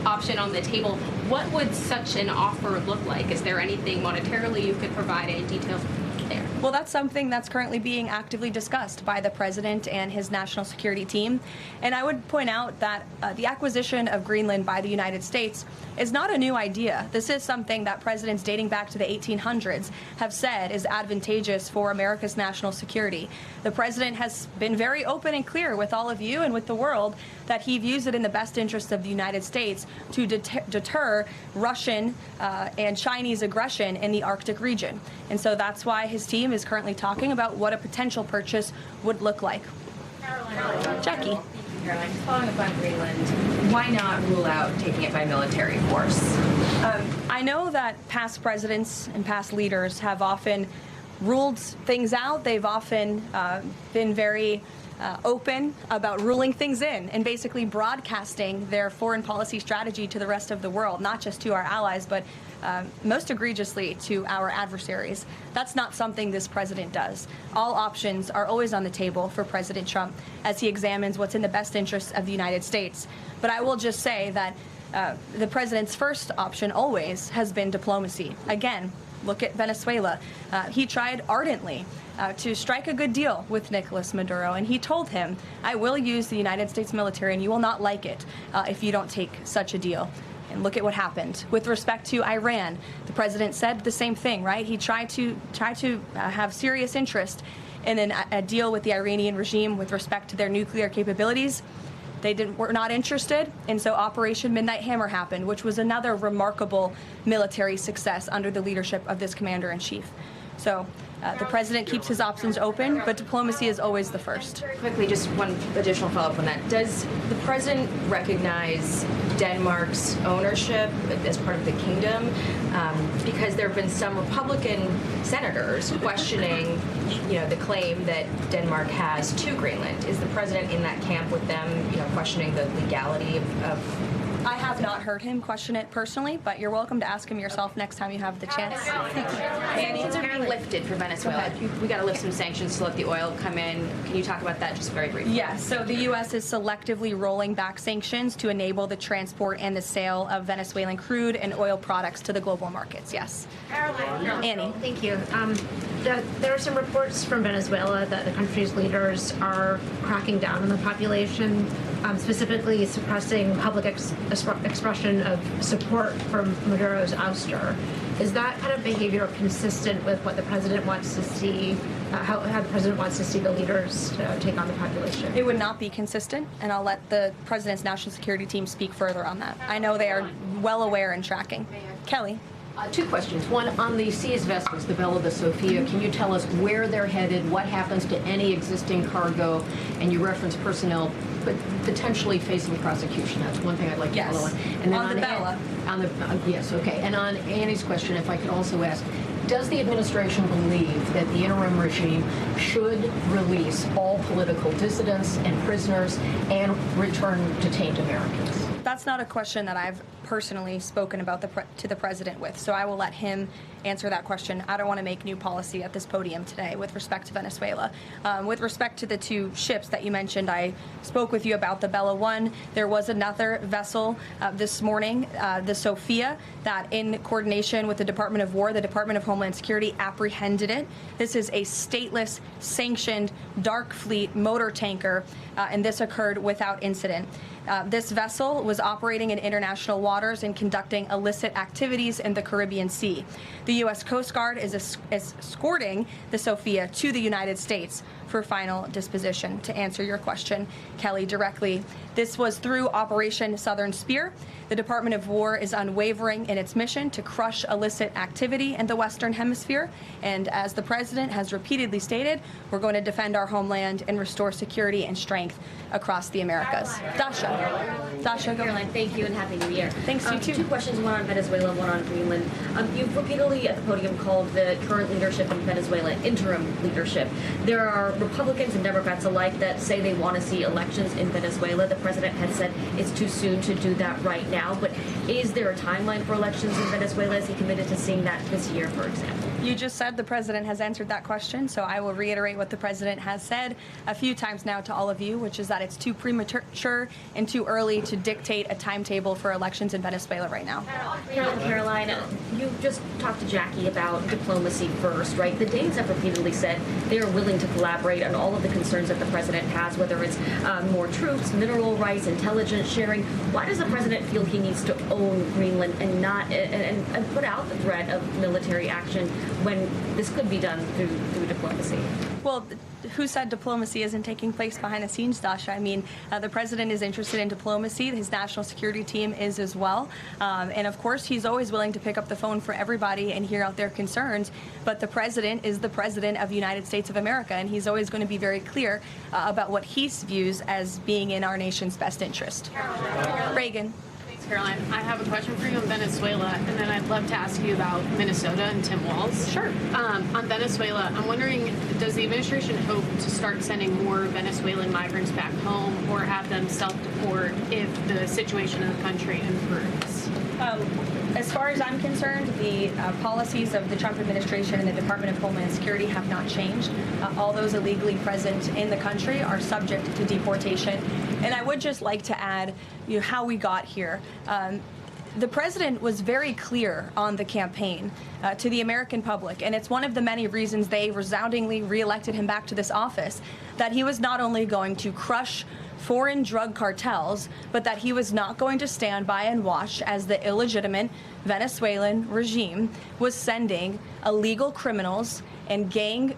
option on the table. What would such an offer look like? Is there anything monetarily you could provide, any details there? Well, that's something that's currently being actively discussed by the president and his national security team. And I would point out that the acquisition of Greenland by the United States is not a new idea. This is something that presidents dating back to the 1800s have said is advantageous for America's national security. The president has been very open and clear with all of you and with the world that he views it in the best interest of the United States to deter Russian and Chinese aggression in the Arctic region. And so that's why his team is currently talking about what a potential purchase would look like. Jackie. Caroline, following up on Greenland, why not rule out taking it by military force? I know that past presidents and past leaders have often ruled things out. They've often been very open about ruling things in and basically broadcasting their foreign policy strategy to the rest of the world, not just to our allies, but most egregiously to our adversaries. That's not something this president does. All options are always on the table for President Trump as he examines what's in the best interests of the United States. But I will just say that the president's first option always has been diplomacy. Again, look at Venezuela. He tried ardently to strike a good deal with Nicolas Maduro, and he told him, I will use the United States military and you will not like it if you don't take such a deal. And look at what happened. With respect to Iran, the president said the same thing, right? He tried to have serious interest in a deal with the Iranian regime with respect to their nuclear capabilities. They were not interested, and so Operation Midnight Hammer happened, which was another remarkable military success under the leadership of this commander-in-chief. So the president keeps his options open, but diplomacy is always the first. Very quickly, just one additional follow-up on that. Does the president recognize Denmark's ownership as part of the kingdom? Because there have been some Republican senators questioning, the claim that Denmark has to Greenland. Is the president in that camp with them, questioning the legality of I have not heard him question it personally, but you're welcome to ask him yourself next time you have the chance. Sanctions are being lifted for Venezuela. We got to lift some sanctions to let the oil come in. Can you talk about that just very briefly? Yes. So the U.S. is selectively rolling back sanctions to enable the transport and the sale of Venezuelan crude and oil products to the global markets. Yes. Annie. Thank you. There are some reports from Venezuela that the country's leaders are cracking down on the population, specifically suppressing public expression of support for Maduro's ouster. Is that kind of behavior consistent with what the president wants to see, how the president wants to see the leaders take on the population? It would not be consistent, and I'll let the president's national security team speak further on that. I know they are well aware and tracking. Kelly. Two questions. One, on the seized vessels, the Bella, the Sophia, can you tell us where they're headed, what happens to any existing cargo, and you reference personnel but potentially facing prosecution? That's one thing I'd like to follow on. And then on the Bella. Yes, okay. And on Annie's question, if I could also ask, does the administration believe that the interim regime should release all political dissidents and prisoners and return detained Americans? That's not a question that I've personally spoken about to the president with, so I will let him answer that question. I don't want to make new policy at this podium today with respect to Venezuela. With respect to the two ships that you mentioned, I spoke with you about the Bella 1. There was another vessel this morning, the Sophia, that in coordination with the Department of War, the Department of Homeland Security apprehended it. This is a stateless, sanctioned, dark fleet motor tanker, and this occurred without incident. This vessel was operating in international waters and conducting illicit activities in the Caribbean Sea. The U.S. Coast Guard is escorting the Sophia to the United States for final disposition. To answer your question, Kelly, directly, this was through Operation Southern Spear. The Department of War is unwavering in its mission to crush illicit activity in the Western Hemisphere. And as the president has repeatedly stated, we're going to defend our homeland and restore security and strength across the Americas. Dasha, go. Caroline, thank you and Happy New Year. Thanks, you too. Two questions, one on Venezuela, one on Greenland. You've repeatedly at the podium called the current leadership in Venezuela interim leadership. There are Republicans and Democrats alike that say they want to see elections in Venezuela. The president has said it's too soon to do that right now, but is there a timeline for elections in Venezuela? Is he committed to seeing that this year, for example? You just said the president has answered that question, so I will reiterate what the president has said a few times now to all of you, which is that it's too premature and too early to dictate a timetable for elections in Venezuela right now. Caroline, you just talked to Jackie about diplomacy first, right? The Danes have repeatedly said they are willing to collaborate on all of the concerns that the president has, whether it's more troops, mineral rights, intelligence sharing. Why does the president feel he needs to own Greenland and not and put out the threat of military action when this could be done through diplomacy? Well, who said diplomacy isn't taking place behind the scenes, Dasha? I mean, the president is interested in diplomacy. His national security team is as well. And of course, he's always willing to pick up the phone for everybody and hear out their concerns. But the president is the president of the United States of America, and he's always going to be very clear about what he views as being in our nation's best interest. Reagan. Caroline, I have a question for you on Venezuela, and then I'd love to ask you about Minnesota and Tim Walz. Sure. On Venezuela, I'm wondering, does the administration hope to start sending more Venezuelan migrants back home or have them self-deport if the situation in the country improves? As far as I'm concerned, the policies of the Trump administration and the Department of Homeland Security have not changed. All those illegally present in the country are subject to deportation. And I would just like to add how we got here. The president was very clear on the campaign to the American public, and it's one of the many reasons they resoundingly reelected him back to this office, that he was not only going to crush foreign drug cartels, but that he was not going to stand by and watch as the illegitimate Venezuelan regime was sending illegal criminals and gang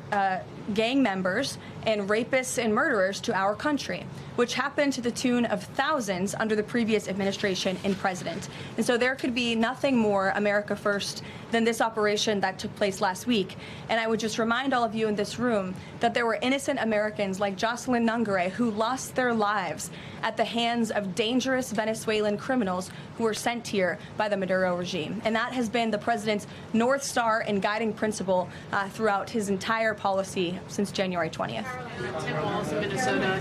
members and rapists and murderers to our country, which happened to the tune of thousands under the previous administration and president. And so there could be nothing more America first than this operation that took place last week. And I would just remind all of you in this room that there were innocent Americans like Jocelyn Nungare who lost their lives at the hands of dangerous Venezuelan criminals who were sent here by the Maduro regime. And that has been the president's North Star and guiding principle throughout his entire policy since January 20th. Tim Walz in Minnesota.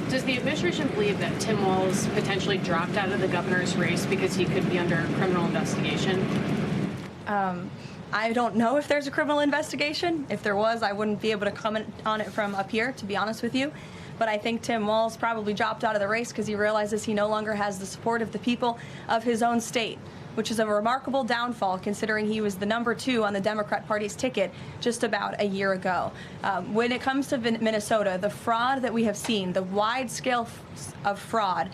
Does the administration believe that Tim Walz potentially dropped out of the governor's race because he could be under criminal investigation? I don't know if there's a criminal investigation. If there was, I wouldn't be able to comment on it from up here, to be honest with you. But I think Tim Walz probably dropped out of the race because he realizes he no longer has the support of the people of his own state, which is a remarkable downfall considering he was the #2 on the Democrat Party's ticket just about a year ago. When it comes to Minnesota, the fraud that we have seen, the wide scale of fraud,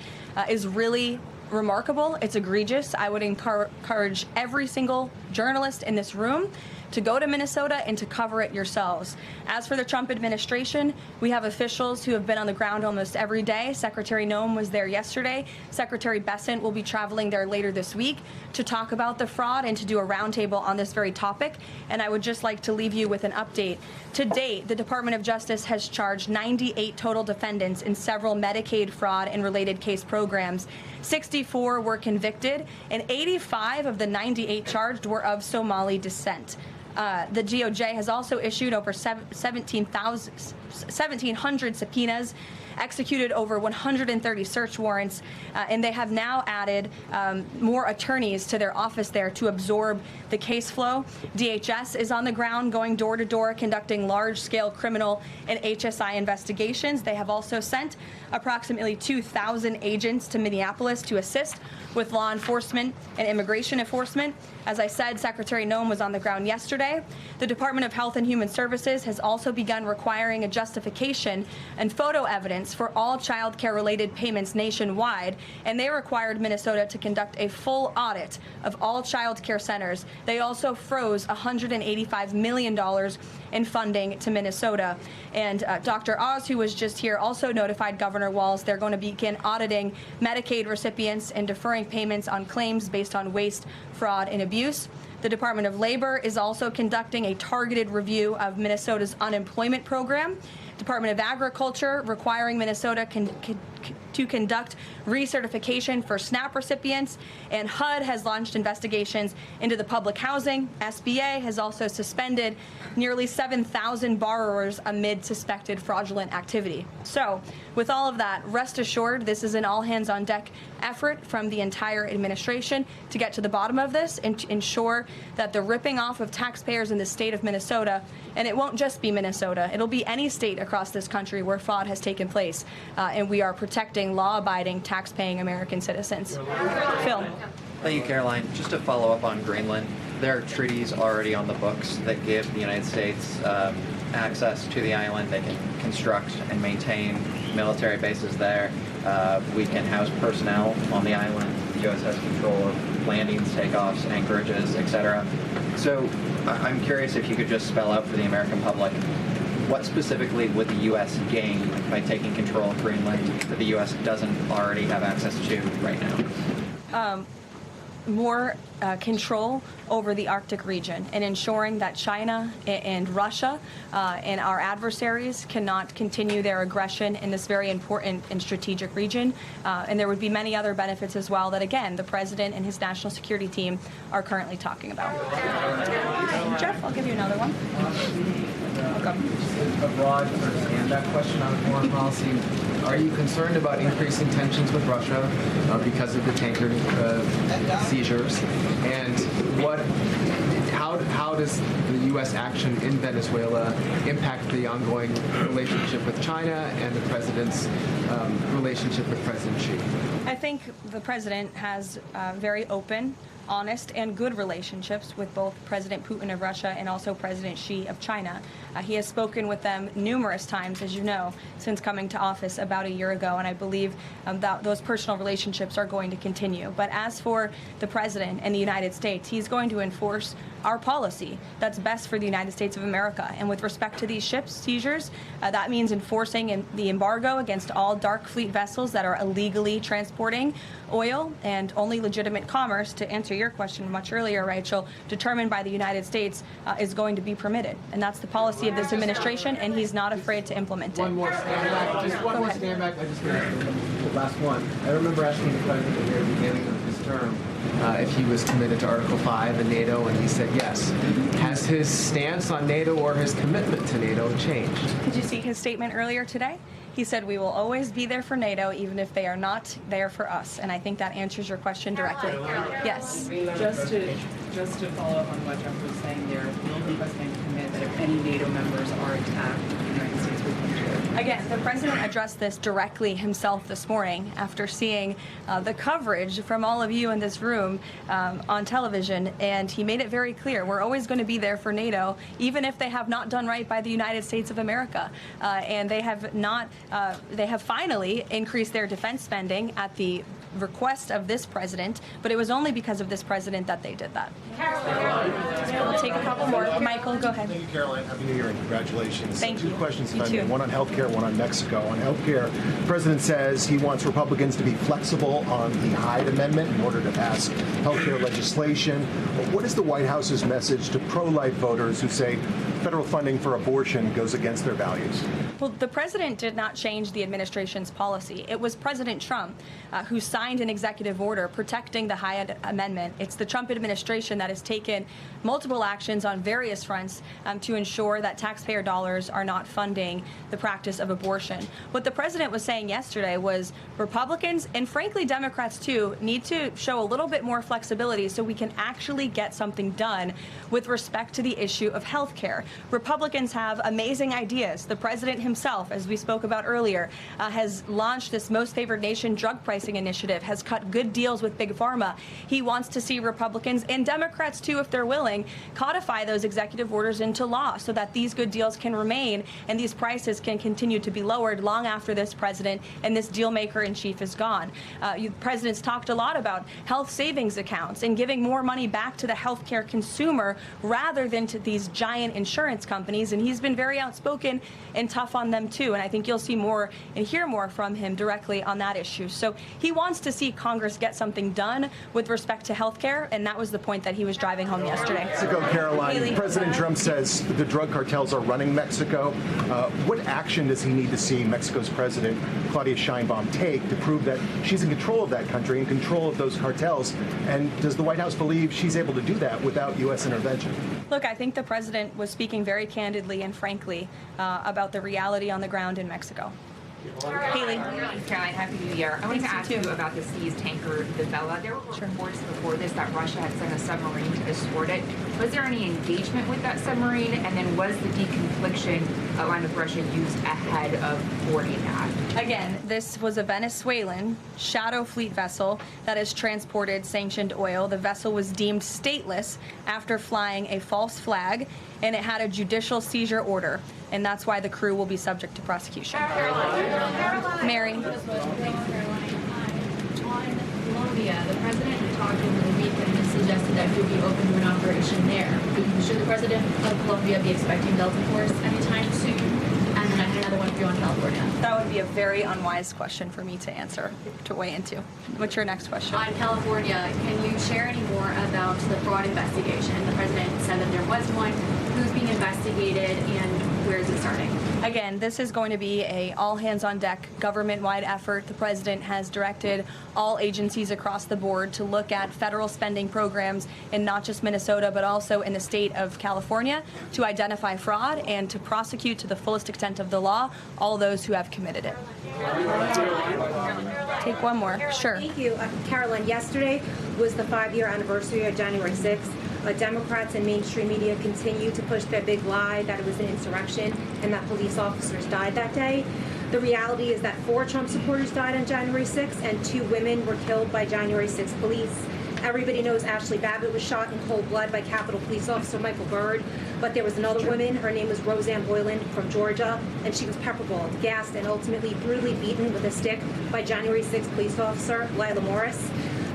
is really remarkable. It's egregious. I would encourage every single journalist in this room to go to Minnesota and to cover it yourselves. As for the Trump administration, we have officials who have been on the ground almost every day. Secretary Noem was there yesterday. Secretary Bessent will be traveling there later this week to talk about the fraud and to do a roundtable on this very topic. And I would just like to leave you with an update. To date, the Department of Justice has charged 98 total defendants in several Medicaid fraud and related case programs. 64 were convicted, and 85 of the 98 charged were of Somali descent. The DOJ has also issued over 1,700 subpoenas, executed over 130 search warrants, and they have now added more attorneys to their office there to absorb the case flow. DHS is on the ground going door to door conducting large-scale criminal and HSI investigations. They have also sent approximately 2,000 agents to Minneapolis to assist with law enforcement and immigration enforcement. As I said, Secretary Noem was on the ground yesterday. The Department of Health and Human Services has also begun requiring a justification and photo evidence for all child care-related payments nationwide, and they required Minnesota to conduct a full audit of all child care centers. They also froze $185 million in funding to Minnesota. And Dr. Oz, who was just here, also notified Governor Walz they're going to begin auditing Medicaid recipients and deferring payments on claims based on waste, fraud, and abuse. The Department of Labor is also conducting a targeted review of Minnesota's unemployment program. Department of Agriculture requiring Minnesota to conduct recertification for SNAP recipients, and HUD has launched investigations into the public housing. SBA has also suspended nearly 7,000 borrowers amid suspected fraudulent activity. So, with all of that, rest assured this is an all-hands-on-deck effort from the entire administration to get to the bottom of this and to ensure that the ripping off of taxpayers in the state of Minnesota, and it won't just be Minnesota, it'll be any state across this country where fraud has taken place, and we are protecting law-abiding, tax-paying American citizens. Phil. Thank you, Caroline. Just to follow up on Greenland, there are treaties already on the books that give the United States access to the island. They can construct and maintain military bases there. We can house personnel on the island. The U.S. has control of landings, takeoffs, anchorages, etc. So I'm curious if you could just spell out for the American public what specifically would the U.S. gain by taking control of Greenland that the U.S. doesn't already have access to right now? More control over the Arctic region and ensuring that China and Russia and our adversaries cannot continue their aggression in this very important and strategic region. And there would be many other benefits as well that, again, the president and his national security team are currently talking about. Jeff, I'll give you another one. A broad stand-up question on foreign policy. Are you concerned about increasing tensions with Russia because of the tanker seizures? And how how does the U.S. action in Venezuela impact the ongoing relationship with China and the president's relationship with President Xi? I think the president has very open, honest, and good relationships with both President Putin of Russia and also President Xi of China. He has spoken with them numerous times, as you know, since coming to office about a year ago, and I believe that those personal relationships are going to continue. But as for the president and the United States, he's going to enforce our policy that's best for the United States of America. And with respect to these ships seizures, that means enforcing the embargo against all dark fleet vessels that are illegally transporting oil, and only legitimate commerce, to answer your question much earlier, Rachel, determined by the United States is going to be permitted. And that's the policy of this administration, and he's not afraid to implement it. One more stand back. Just one more stand back. I just got the last one. I remember asking the president at the very beginning of his term if he was committed to Article 5 and NATO, and he said yes. Has his stance on NATO or his commitment to NATO changed? Did you see his statement earlier today? He said we will always be there for NATO, even if they are not there for us. And I think that answers your question directly. Yes. Just to follow up on what Jeff was saying there, will the president commit that if any NATO members are attacked, the United States will come to it? Again, the president addressed this directly himself this morning after seeing the coverage from all of you in this room on television, and he made it very clear we're always going to be there for NATO, even if they have not done right by the United States of America. And they have not. They have finally increased their defense spending at the request of this president, but it was only because of this president that they did that. We'll take a couple more. Michael, go ahead. Thank you, Caroline. Happy New Year and congratulations. Thank you. Two questions, You if I may. too. One on healthcare, one on Mexico. On healthcare, the president says he wants Republicans to be flexible on the Hyde Amendment in order to pass healthcare legislation. What is the White House's message to pro-life voters who say federal funding for abortion goes against their values? Well, the president did not change the administration's policy. It was President Trump who signed an executive order protecting the Hyde Amendment. It's the Trump administration that has taken multiple actions on various fronts to ensure that taxpayer dollars are not funding the practice of abortion. What the president was saying yesterday was Republicans, and frankly Democrats too, need to show a little bit more flexibility so we can actually get something done with respect to the issue of health care. Republicans have amazing ideas. The president himself, as we spoke about earlier, has launched this Most Favored Nation drug pricing initiative, has cut good deals with Big Pharma. He wants to see Republicans and Democrats too, if they're willing, codify those executive orders into law so that these good deals can remain and these prices can continue to be lowered long after this president and this deal maker in chief is gone. The president's talked a lot about health savings accounts and giving more money back to the healthcare consumer rather than to these giant insurance companies, and he's been very outspoken and tough on them too, and I think you'll see more and hear more from him directly on that issue. So he wants to see Congress get something done with respect to health care, and that was the point that he was driving home yesterday. Mexico, Caroline. Haley. President Trump says the drug cartels are running Mexico. What action does he need to see Mexico's President Claudia Sheinbaum take to prove that she's in control of that country, in control of those cartels? And does the White House believe she's able to do that without U.S. intervention? Look, I think the president was speaking very candidly and frankly about the reality on the ground in Mexico. Haley. Caroline, Happy New Year. I wanted to ask you about the seized tanker, the Vela. There were reports before this that Russia had sent a submarine to escort it. Was there any engagement with that submarine? And then was the deconfliction line with Russia used ahead of boarding that? Again, this was a Venezuelan shadow fleet vessel that has transported sanctioned oil. The vessel was deemed stateless after flying a false flag, and it had a judicial seizure order, and that's why the crew will be subject to prosecution. Mary. On Colombia, the president talked over the weekend and suggested that he would be open to an operation there. Should the president of Colombia be expecting Delta Force anytime soon? And then I had another one for you on California. That would be a very unwise question for me to answer, to weigh into. What's your next question? On California, can you share any more about the fraud investigation? The president said that there was one. Who's being investigated and where is it starting? Again, this is going to be a all-hands-on-deck government-wide effort. The president has directed all agencies across the board to look at federal spending programs in not just Minnesota, but also in the state of California to identify fraud and to prosecute to the fullest extent of the law all those who have committed it. Take one more. Sure. Thank you. Caroline, yesterday was the 5-year anniversary of January 6th. Democrats and mainstream media continue to push their big lie that it was an insurrection and that police officers died that day. The reality is that 4 Trump supporters died on January 6th and 2 women were killed by January 6th police. Everybody knows Ashley Babbitt was shot in cold blood by Capitol Police Officer Michael Byrd, but there was another woman. Her name was Roseanne Boylan from Georgia, and she was pepperballed, gassed, and ultimately brutally beaten with a stick by January 6th police officer Lila Morris.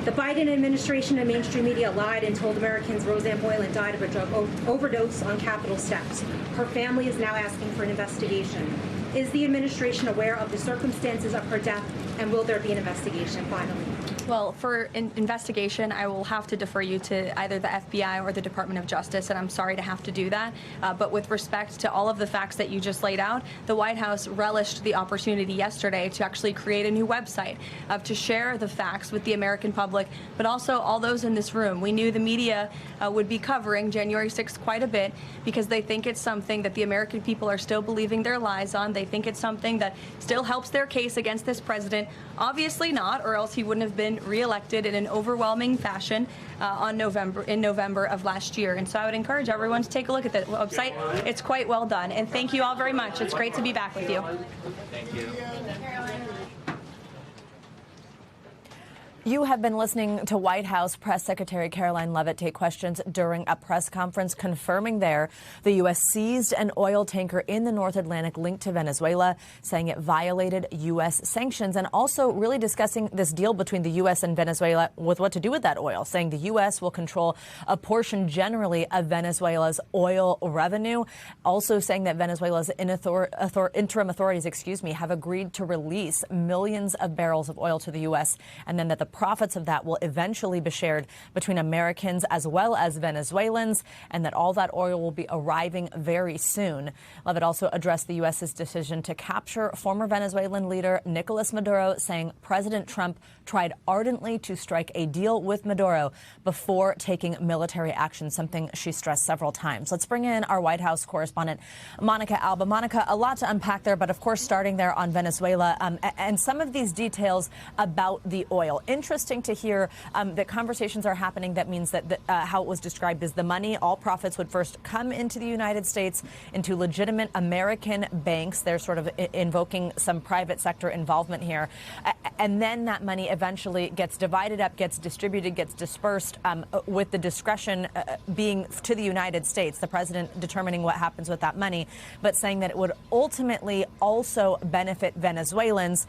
The Biden administration and mainstream media lied and told Americans Roseanne Boylan died of a drug overdose on Capitol steps. Her family is now asking for an investigation. Is the administration aware of the circumstances of her death, and will there be an investigation finally? Well, for investigation, I will have to defer you to either the FBI or the Department of Justice, and I'm sorry to have to do that. But with respect to all of the facts that you just laid out, the White House relished the opportunity yesterday to actually create a new website to share the facts with the American public, but also all those in this room. We knew the media would be covering January 6th quite a bit because they think it's something that the American people are still believing their lies on. They think it's something that still helps their case against this president. Obviously not, or else he wouldn't have been reelected in an overwhelming fashion in November of last year. And so I would encourage everyone to take a look at the website. It's quite well done. And thank you all very much. It's great to be back with you. Thank you. You have been listening to White House Press Secretary Caroline Leavitt take questions during a press conference confirming the U.S. seized an oil tanker in the North Atlantic linked to Venezuela, saying it violated U.S. sanctions, and also really discussing this deal between the U.S. and Venezuela with what to do with that oil, saying the U.S. will control a portion generally of Venezuela's oil revenue, also saying that Venezuela's interim authorities, have agreed to release millions of barrels of oil to the U.S., and then that the profits of that will eventually be shared between Americans as well as Venezuelans, and that all that oil will be arriving very soon. Leavitt also addressed the U.S.'s decision to capture former Venezuelan leader Nicolas Maduro, saying President Trump tried ardently to strike a deal with Maduro before taking military action, something she stressed several times. Let's bring in our White House correspondent, Monica Alba. Monica, a lot to unpack there, but of course starting there on Venezuela and some of these details about the oil. Interesting to hear that conversations are happening. That means that how it was described is the money, all profits would first come into the United States, into legitimate American banks. They're sort of invoking some private sector involvement here. And then that money eventually gets divided up, gets distributed, gets dispersed with the discretion being to the United States, the president determining what happens with that money, but saying that it would ultimately also benefit Venezuelans.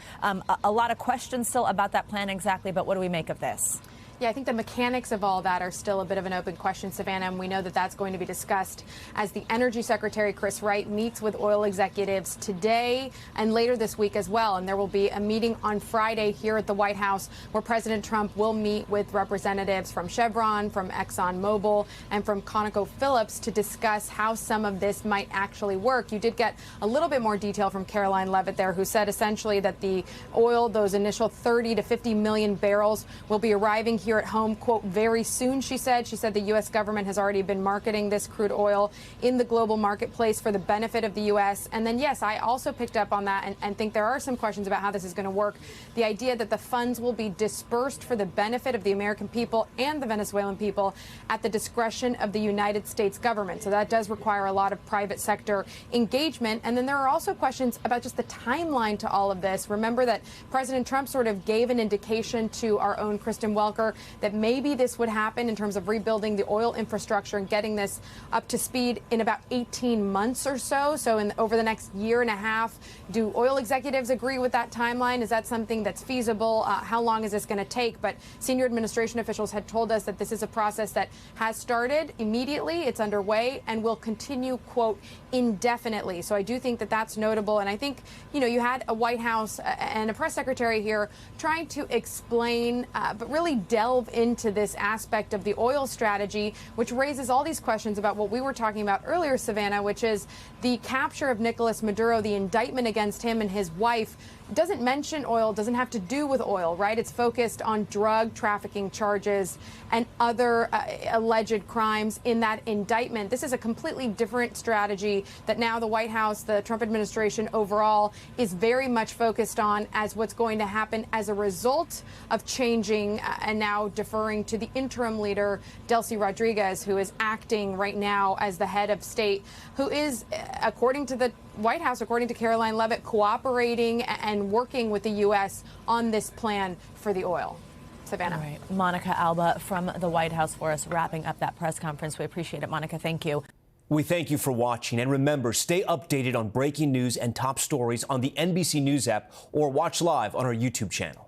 A lot of questions still about that plan exactly, but what do we make of this? Yeah, I think the mechanics of all that are still a bit of an open question, Savannah, and we know that that's going to be discussed as the Energy Secretary, Chris Wright, meets with oil executives today and later this week as well. And there will be a meeting on Friday here at the White House where President Trump will meet with representatives from Chevron, from ExxonMobil, and from ConocoPhillips to discuss how some of this might actually work. You did get a little bit more detail from Caroline Leavitt there, who said essentially that the oil, those initial 30 to 50 million barrels, will be arriving here at home, quote, very soon, she said. She said the U.S. government has already been marketing this crude oil in the global marketplace for the benefit of the U.S. And then, yes, I also picked up on that and think there are some questions about how this is going to work. The idea that the funds will be dispersed for the benefit of the American people and the Venezuelan people at the discretion of the United States government. So that does require a lot of private sector engagement. And then there are also questions about just the timeline to all of this. Remember that President Trump sort of gave an indication to our own Kristen Welker that maybe this would happen in terms of rebuilding the oil infrastructure and getting this up to speed in about 18 months or so. So over the next year and a half, do oil executives agree with that timeline? Is that something that's feasible? How long is this going to take? But senior administration officials had told us that this is a process that has started immediately. It's underway and will continue, quote, indefinitely. So I do think that that's notable. And I think, you had a White House and a press secretary here trying to explain, but really delve into this aspect of the oil strategy, which raises all these questions about what we were talking about earlier, Savannah, which is the capture of Nicolas Maduro, the indictment against him and his wife. doesn't mention oil, doesn't have to do with oil, right? It's focused on drug trafficking charges and other alleged crimes in that indictment. This is a completely different strategy that now the White House, the Trump administration overall, is very much focused on as what's going to happen as a result of changing and now deferring to the interim leader, Delcy Rodriguez, who is acting right now as the head of state, who is, according to the White House, according to Caroline Leavitt, cooperating and working with the U.S. on this plan for the oil. Savannah. All right. Monica Alba from the White House for us, wrapping up that press conference. We appreciate it, Monica. Thank you. We thank you for watching. And remember, stay updated on breaking news and top stories on the NBC News app or watch live on our YouTube channel.